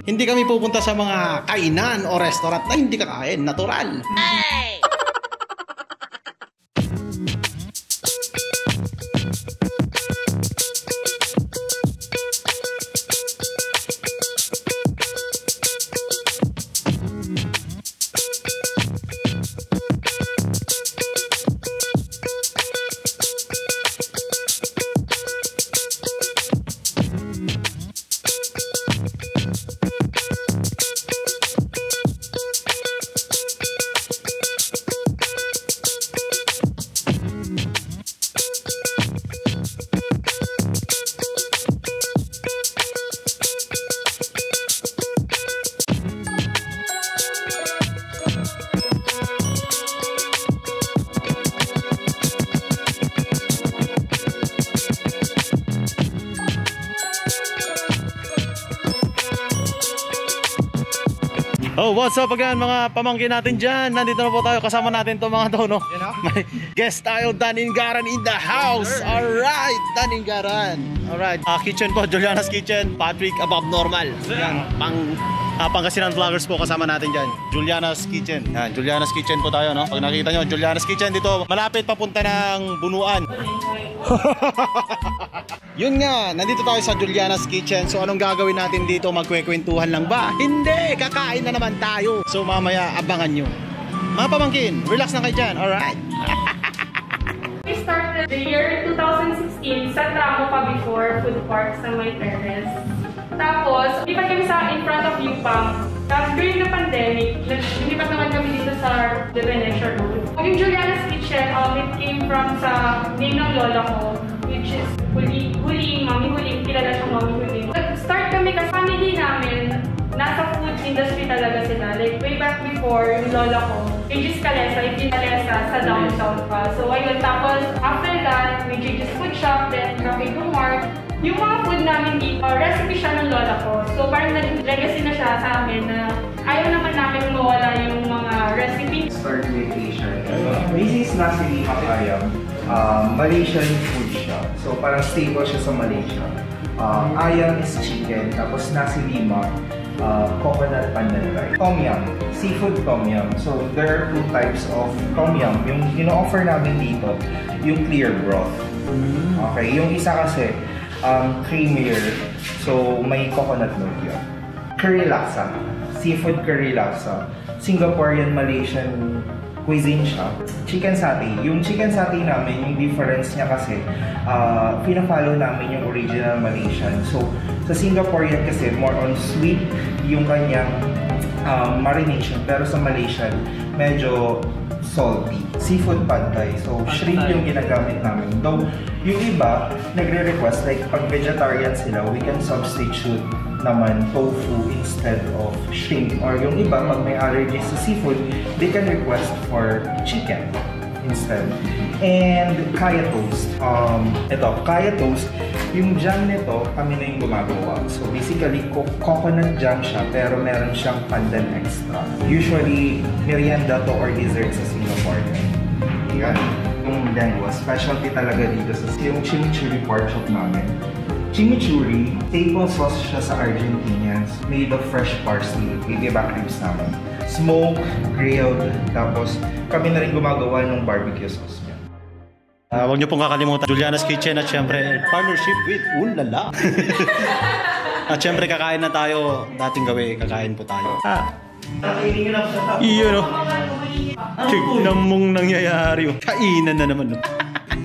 Hindi kami pupunta sa mga kainan o restaurant na hindi kakain. Natural. Hey! Oh, what's up again mga pamangkin natin dyan. Nandito na po tayo, kasama natin to mga to, no? May guest tayo, Daningaran in the house. Alright, Daningaran. Alright, kitchen po, Juliana's Kitchen. Patrick Above Normal. Yan, Pangasinan Vloggers po kasama natin dyan. Juliana's Kitchen. Yan, Juliana's Kitchen po tayo, no? Pag nakita nyo, Juliana's Kitchen dito, malapit papunta ng Bunuan. Yun nga, nandito tayo sa Juliana's Kitchen. So anong gagawin natin dito? Magkwekwentuhan lang ba? Hindi! Kakain na naman tayo. So mamaya, abangan nyo. Mga pamangkin, relax na kayo dyan. Alright. We started the year 2016 sa Tramo pa before food park sa my parents. Tapos, lipat kami sa in front of Upang. Tapos during the pandemic, lipat naman kami dito sa the Venetia Road. Yung Juliana's Kitchen, it came from sa name ng lola ko, which is Huling, Mami Huling, kilala siyang Mami Huling. Start kami kasi family namin, nasa food industry talaga sila. Like way back before, yung lola ko, Regis Calesa, yung Calesa sa down south pa. So ayun, tapos after that, may Regis Food Shop, then Cafe Dumart. Yung mga food namin dito, recipe siya ng lola ko. So parang legacy na siya sa amin na ayaw naman namin mawala yung mga recipe. Start with Asian. This is Nasi Lemak Ayam, Malaysian food shop. So parang staple siya sa Malaysia. Ayam is chicken, tapos Nasi Lemak, coconut pandan rice. Tom yum, seafood tom yum. So there are two types of tom yum. Yung ino-offer namin dito, yung clear broth. Okay, yung isa kasi creamier, so may coconut milk yun. Curry laksa, seafood curry laksa. Singaporean Malaysian cuisine siya. Chicken satay. Yung chicken satay namin, yung difference niya kasi, pina-follow namin yung original Malaysian. So, sa Singaporean kasi, more on sweet yung kanyang marination. Pero sa Malaysian, medyo salty. Seafood pad thai. So, shrimp yung ginagamit namin. Though, yung iba, nagre-request, like, pag vegetarian sila, we can substitute naman tofu instead of shrimp. Or yung iba, pag may allergies sa seafood, they can request for chicken instead. And kaya toast. Ito, kaya toast, yung jam nito, kami na yung gumagawa. So basically, coconut jam siya, pero meron siyang pandan extra. Usually, merienda to or dessert sa Singapore. Yan. Yung lengua, specialty talaga dito sa yung chimichurri pork chop namin. Chimichurri, staple sauce siya sa Argentinians, made of fresh parsley, baby back ribs namin. Smoked, grilled, tapos kami na rin gumagawa ng barbecue sauce niya. Huwag niyo pong kakalimutan, Juliana's Kitchen at syempre, partnership with Ulala. At syempre, kakain na tayo. Dating gawi, kakain po tayo. Iyon, no? Tignan mong nangyayari. Kainan na naman, no?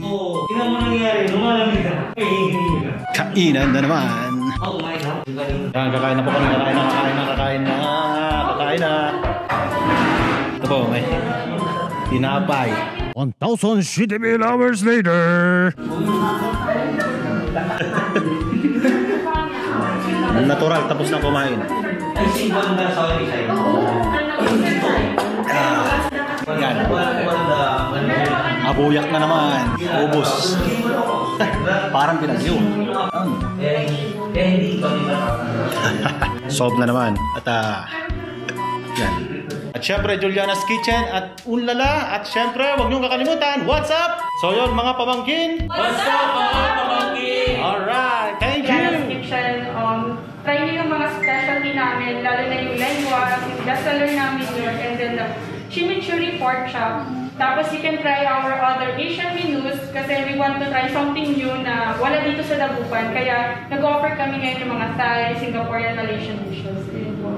Oo, tignan mo nangyayari. Lumalamig ka. Kainan na naman. Oh my God. Yan, kakain na po kami. Kakain na. Ito po, may tinapay. 1,000 shitty hours later. Natural, tapos na kumain. Ay, singkong na sorry sa'yo. Yan. Abuyak na naman. Ubus. Parang pinagyo. Solve na naman. At yan. At syempre, Juliana's Kitchen at Ulala. At syempre, huwag niyong kakalimutan, what's up? So yun, mga pamangkin. What's up, mga pamangkin? Alright, thank you. Juliana's Kitchen, try nyo yung mga specialty namin, lalo na yung lengua, yung bestseller namin yun, and then the chimichurri pork chop. Tapos you can try our other Asian menus kasi we want to try something new na wala dito sa Dagupan. Kaya nag-offer kami ngayon ng mga Thai, Singaporean, Malaysian dishes. Ayun po.